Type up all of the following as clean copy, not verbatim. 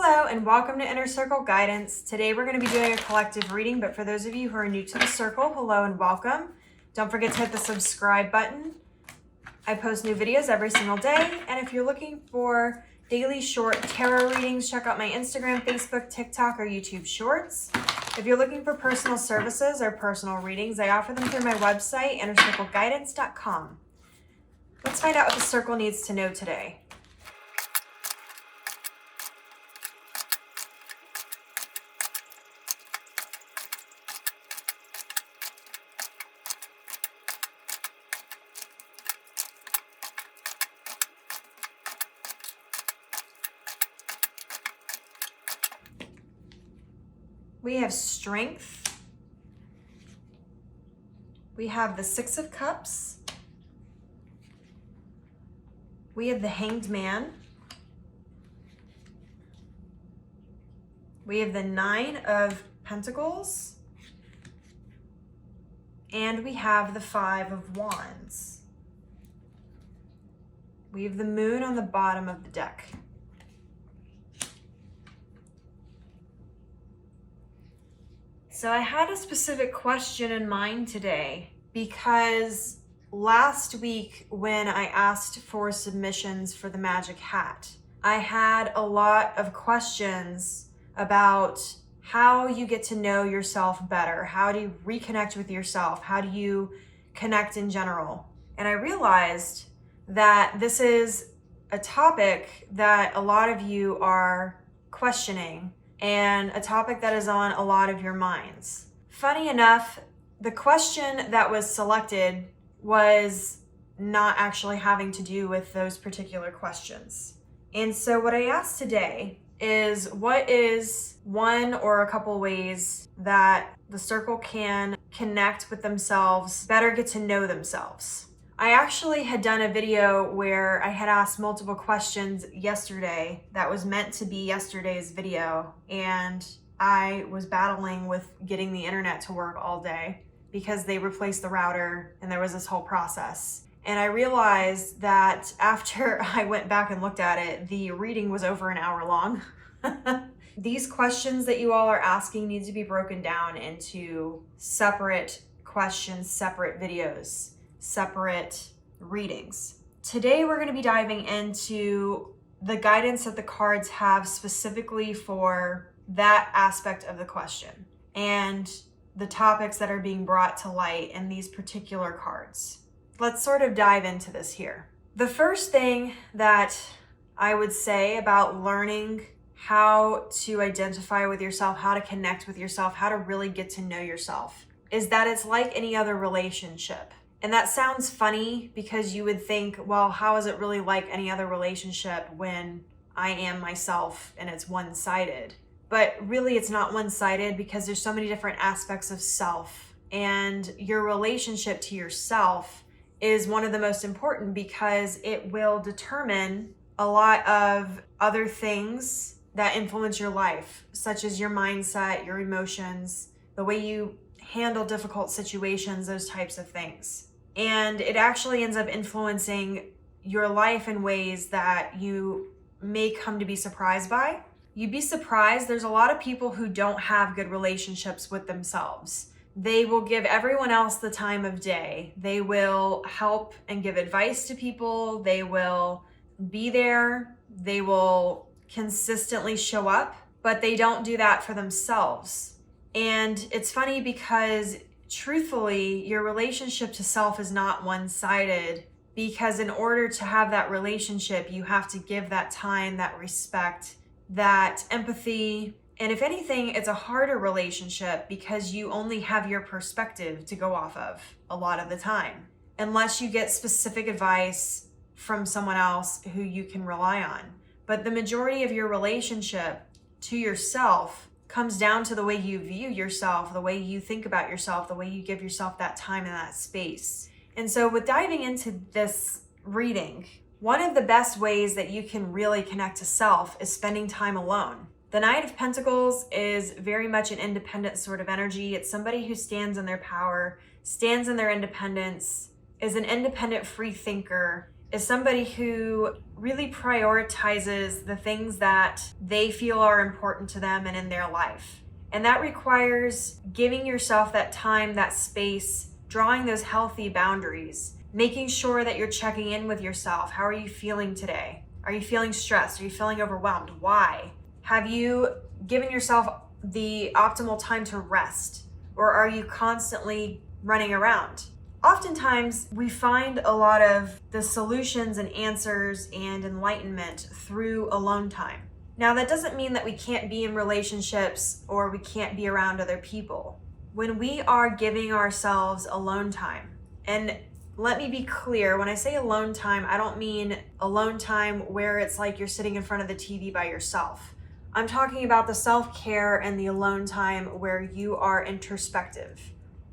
Hello and welcome to Inner Circle Guidance. Today we're going to be doing a collective reading, but for those of you who are new to the circle, hello and welcome. Don't forget to hit the subscribe button. I post new videos every single day, and if you're looking for daily short tarot readings, check out my Instagram, Facebook, TikTok, or YouTube Shorts. If you're looking for personal services or personal readings, I offer them through my website, innercircleguidance.com. Let's find out what the circle needs to know today. We have strength. We have the Six of Cups. We have the Hanged Man. We have the Nine of Pentacles. And we have the Five of Wands. We have the Moon on the bottom of the deck. So I had a specific question in mind today because last week when I asked for submissions for the Magic Hat, I had a lot of questions about how you get to know yourself better. How do you reconnect with yourself? How do you connect in general? And I realized that this is a topic that a lot of you are questioning and a topic that is on a lot of your minds. Funny enough, the question that was selected was not actually having to do with those particular questions. And so what I asked today is, what is one or a couple ways that the circle can connect with themselves, better get to know themselves? I actually had done a video where I had asked multiple questions yesterday that was meant to be yesterday's video, and I was battling with getting the internet to work all day because they replaced the router and there was this whole process. And I realized that after I went back and looked at it, the reading was over an hour long. These questions that you all are asking need to be broken down into separate questions, separate videos, separate readings. Today we're going to be diving into the guidance that the cards have specifically for that aspect of the question and the topics that are being brought to light in these particular cards. Let's sort of dive into this here. The first thing that I would say about learning how to identify with yourself, how to connect with yourself, how to really get to know yourself is that it's like any other relationship. And that sounds funny because you would think, well, how is it really like any other relationship when I am myself and it's one-sided? But really it's not one-sided because there's so many different aspects of self, and your relationship to yourself is one of the most important because it will determine a lot of other things that influence your life, such as your mindset, your emotions, the way you handle difficult situations, those types of things. And it actually ends up influencing your life in ways that you may come to be surprised by. You'd be surprised, there's a lot of people who don't have good relationships with themselves. They will give everyone else the time of day. They will help and give advice to people. They will be there. They will consistently show up, but they don't do that for themselves. And it's funny because truthfully, your relationship to self is not one-sided, because in order to have that relationship, you have to give that time, that respect, that empathy. And if anything, it's a harder relationship because you only have your perspective to go off of a lot of the time, unless you get specific advice from someone else who you can rely on. But the majority of your relationship to yourself comes down to the way you view yourself, the way you think about yourself, the way you give yourself that time and that space. And so with diving into this reading, one of the best ways that you can really connect to self is spending time alone. The Knight of Pentacles is very much an independent sort of energy. It's somebody who stands in their power, stands in their independence, is an independent free thinker, is somebody who really prioritizes the things that they feel are important to them and in their life. And that requires giving yourself that time, that space, drawing those healthy boundaries, making sure that you're checking in with yourself. How are you feeling today? Are you feeling stressed? Are you feeling overwhelmed? Why? Have you given yourself the optimal time to rest? Or are you constantly running around? Oftentimes, we find a lot of the solutions and answers and enlightenment through alone time. Now, that doesn't mean that we can't be in relationships or we can't be around other people. When we are giving ourselves alone time, and let me be clear, when I say alone time, I don't mean alone time where it's like you're sitting in front of the TV by yourself. I'm talking about the self-care and the alone time where you are introspective.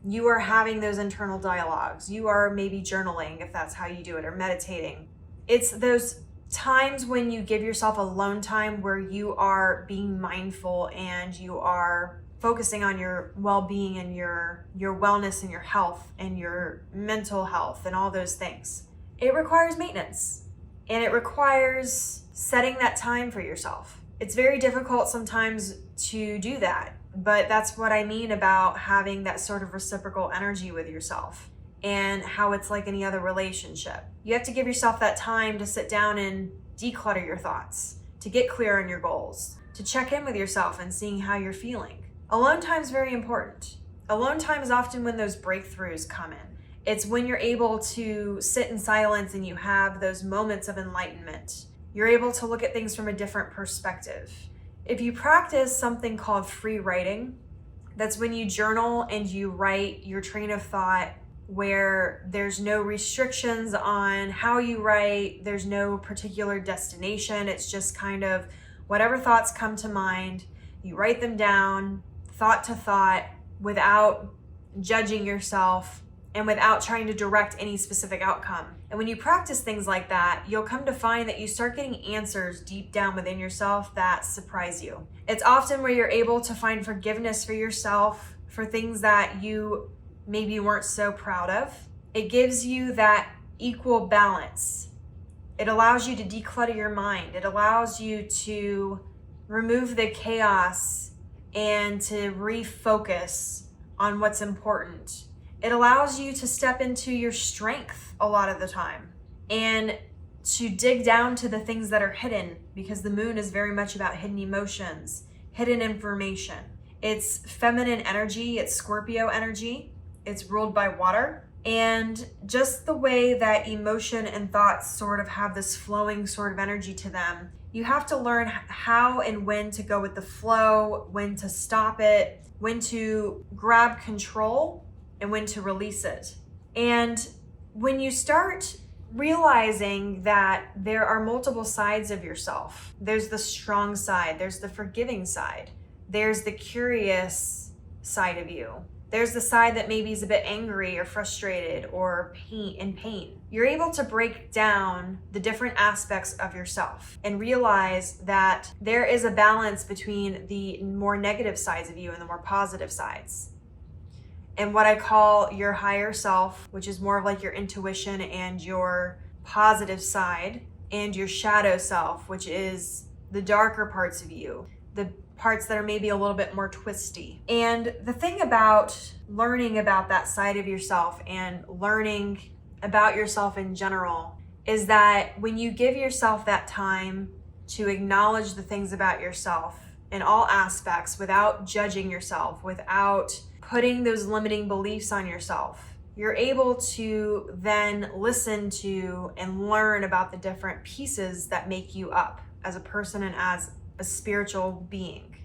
You are having those internal dialogues. You are maybe journaling, if that's how you do it, or meditating. It's those times when you give yourself alone time where you are being mindful and you are focusing on your well-being and your wellness and your health and your mental health and all those things. It requires maintenance, and it requires setting that time for yourself. It's very difficult sometimes to do that, but that's what I mean about having that sort of reciprocal energy with yourself and how it's like any other relationship. You have to give yourself that time to sit down and declutter your thoughts, to get clear on your goals, to check in with yourself and seeing how you're feeling. Alone time is very important. Alone time is often when those breakthroughs come in. It's when you're able to sit in silence and you have those moments of enlightenment. You're able to look at things from a different perspective. If you practice something called free writing, that's when you journal and you write your train of thought where there's no restrictions on how you write, there's no particular destination, it's just kind of whatever thoughts come to mind, you write them down, thought to thought, without judging yourself and without trying to direct any specific outcome. And when you practice things like that, you'll come to find that you start getting answers deep down within yourself that surprise you. It's often where you're able to find forgiveness for yourself for things that you maybe weren't so proud of. It gives you that equal balance. It allows you to declutter your mind. It allows you to remove the chaos and to refocus on what's important. It allows you to step into your strength a lot of the time and to dig down to the things that are hidden, because the moon is very much about hidden emotions, hidden information. It's feminine energy, it's Scorpio energy, it's ruled by water. And just the way that emotion and thoughts sort of have this flowing sort of energy to them, you have to learn how and when to go with the flow, when to stop it, when to grab control, and when to release it. And when you start realizing that there are multiple sides of yourself, there's the strong side, there's the forgiving side, there's the curious side of you, there's the side that maybe is a bit angry or frustrated or in pain. You're able to break down the different aspects of yourself and realize that there is a balance between the more negative sides of you and the more positive sides. And what I call your higher self, which is more of like your intuition and your positive side, and your shadow self, which is the darker parts of you, the parts that are maybe a little bit more twisty. And the thing about learning about that side of yourself and learning about yourself in general is that when you give yourself that time to acknowledge the things about yourself in all aspects without judging yourself, without putting those limiting beliefs on yourself, you're able to then listen to and learn about the different pieces that make you up as a person and as a spiritual being.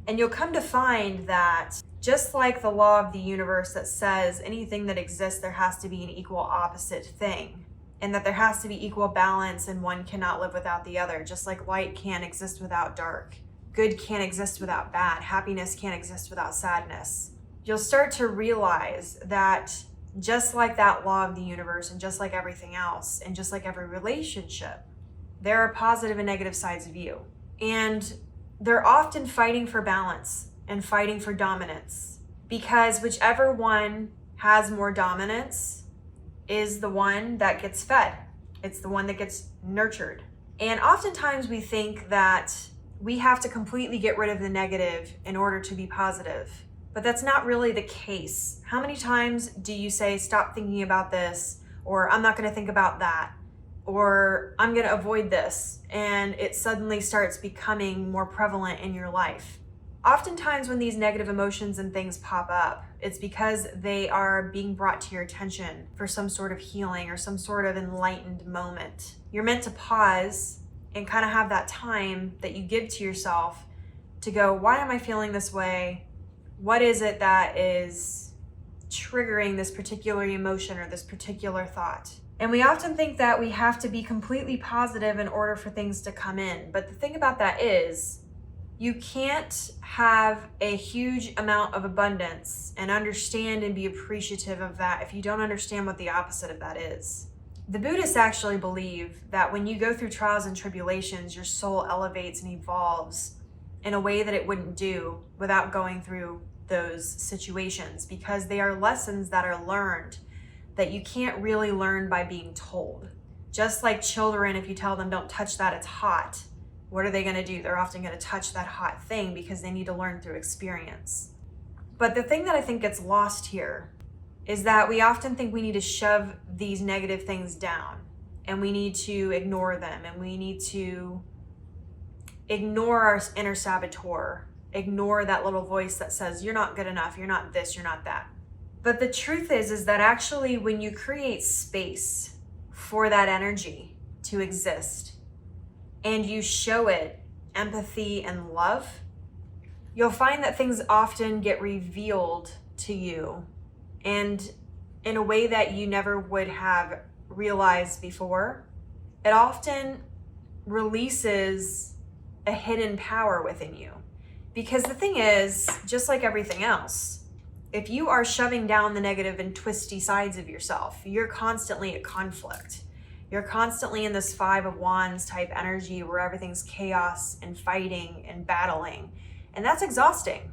And you'll come to find that just like the law of the universe that says anything that exists, there has to be an equal opposite thing, and that there has to be equal balance and one cannot live without the other, just like light can't exist without dark, good can't exist without bad, happiness can't exist without sadness. You'll start to realize that just like that law of the universe and just like everything else and just like every relationship, there are positive and negative sides of you. And they're often fighting for balance and fighting for dominance, because whichever one has more dominance is the one that gets fed. It's the one that gets nurtured. And oftentimes we think that we have to completely get rid of the negative in order to be positive. But that's not really the case. How many times do you say, stop thinking about this, or I'm not going to think about that, or I'm going to avoid this, and it suddenly starts becoming more prevalent in your life? Oftentimes when these negative emotions and things pop up, it's because they are being brought to your attention for some sort of healing or some sort of enlightened moment. You're meant to pause and kind of have that time that you give to yourself to go, why am I feeling this way? What is it that is triggering this particular emotion or this particular thought? And we often think that we have to be completely positive in order for things to come in. But the thing about that is, you can't have a huge amount of abundance and understand and be appreciative of that if you don't understand what the opposite of that is. The Buddhists actually believe that when you go through trials and tribulations, your soul elevates and evolves in a way that it wouldn't do without going through those situations, because they are lessons that are learned that you can't really learn by being told. Just like children, if you tell them don't touch that, it's hot, what are they going to do? They're often going to touch that hot thing because they need to learn through experience. But the thing that I think gets lost here is that we often think we need to shove these negative things down, and we need to ignore them, and we need to ignore our inner saboteur, ignore that little voice that says, you're not good enough, you're not this, you're not that. But the truth is that actually when you create space for that energy to exist and you show it empathy and love, you'll find that things often get revealed to you, and in a way that you never would have realized before. It often releases a hidden power within you. Because the thing is, just like everything else, if you are shoving down the negative and twisty sides of yourself, you're constantly at conflict. You're constantly in this 5 of Wands type energy where everything's chaos and fighting and battling. And that's exhausting.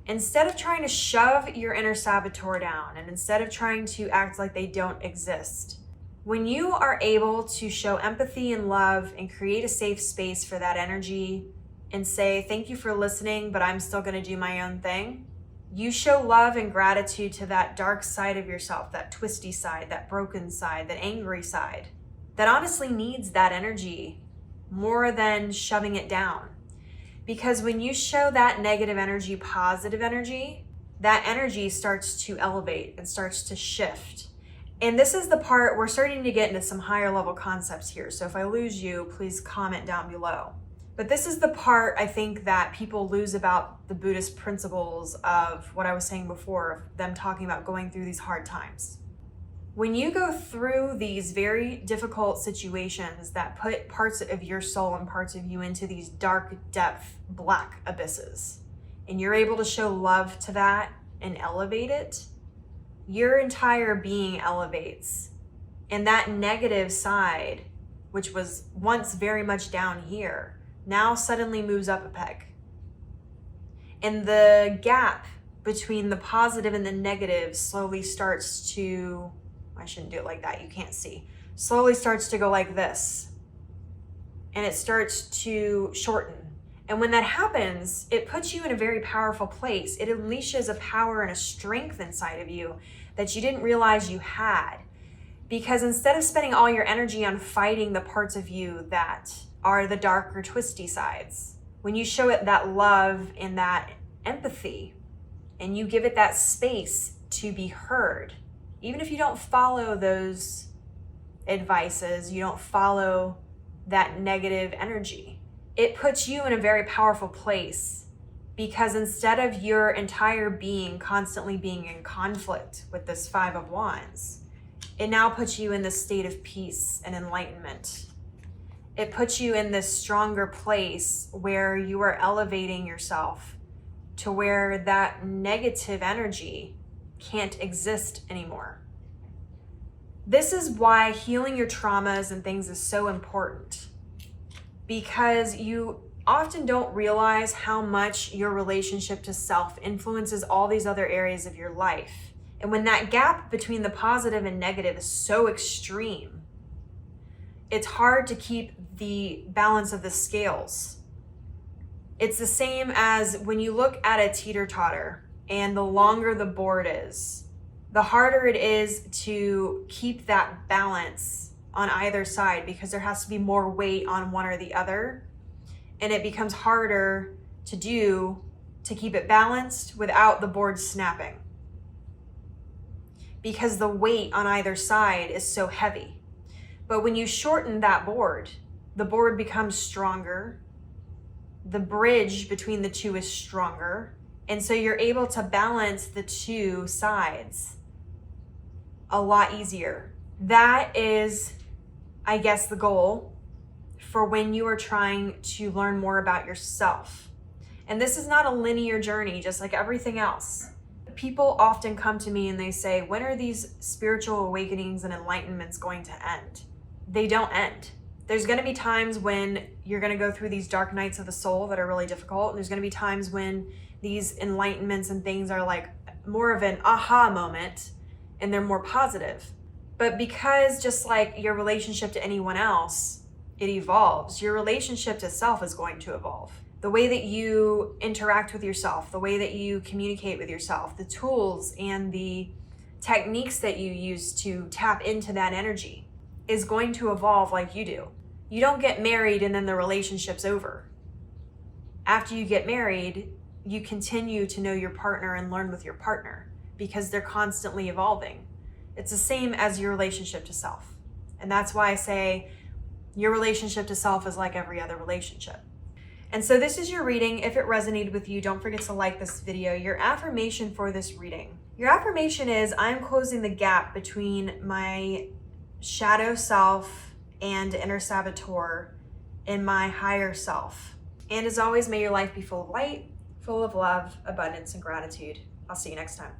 Instead of trying to shove your inner saboteur down, and instead of trying to act like they don't exist, when you are able to show empathy and love and create a safe space for that energy and say, thank you for listening, but I'm still going to do my own thing, you show love and gratitude to that dark side of yourself, that twisty side, that broken side, that angry side, that honestly needs that energy more than shoving it down. Because when you show that negative energy, positive energy, that energy starts to elevate and starts to shift. And this is the part, we're starting to get into some higher level concepts here. So if I lose you, please comment down below. But this is the part I think that people lose about the Buddhist principles of what I was saying before, of them talking about going through these hard times. When you go through these very difficult situations that put parts of your soul and parts of you into these dark depth, black abysses, and you're able to show love to that and elevate it, your entire being elevates. And that negative side, which was once very much down here, now suddenly moves up a peg. And the gap between the positive and the negative slowly starts to, I shouldn't do it like that, you can't see, slowly starts to go like this. And it starts to shorten. And when that happens, it puts you in a very powerful place. It unleashes a power and a strength inside of you that you didn't realize you had. Because instead of spending all your energy on fighting the parts of you that are the darker, twisty sides, when you show it that love and that empathy, and you give it that space to be heard, even if you don't follow those advices, you don't follow that negative energy, it puts you in a very powerful place. Because instead of your entire being constantly being in conflict with this 5 of Wands, it now puts you in this state of peace and enlightenment. It puts you in this stronger place where you are elevating yourself to where that negative energy can't exist anymore. This is why healing your traumas and things is so important, because you often don't realize how much your relationship to self influences all these other areas of your life. And when that gap between the positive and negative is so extreme, it's hard to keep the balance of the scales. It's the same as when you look at a teeter-totter, and the longer the board is, the harder it is to keep that balance on either side, because there has to be more weight on one or the other. And it becomes harder to do to keep it balanced without the board snapping, because the weight on either side is so heavy. But when you shorten that board, the board becomes stronger. The bridge between the two is stronger. And so you're able to balance the two sides a lot easier. That is, I guess, the goal for when you are trying to learn more about yourself. And this is not a linear journey, just like everything else. People often come to me and they say, when are these spiritual awakenings and enlightenments going to end? They don't end. There's going to be times when you're going to go through these dark nights of the soul that are really difficult. There's going to be times when these enlightenments and things are like more of an aha moment and they're more positive. But because just like your relationship to anyone else, it evolves, your relationship to self is going to evolve. The way that you interact with yourself, the way that you communicate with yourself, the tools and the techniques that you use to tap into that energy is going to evolve like you do. You don't get married and then the relationship's over. After you get married, you continue to know your partner and learn with your partner because they're constantly evolving. It's the same as your relationship to self. And that's why I say your relationship to self is like every other relationship. And so this is your reading. If it resonated with you, don't forget to like this video. Your affirmation for this reading. Your affirmation is, I'm closing the gap between my shadow self and inner saboteur and my higher self. And as always, may your life be full of light, full of love, abundance, and gratitude. I'll see you next time.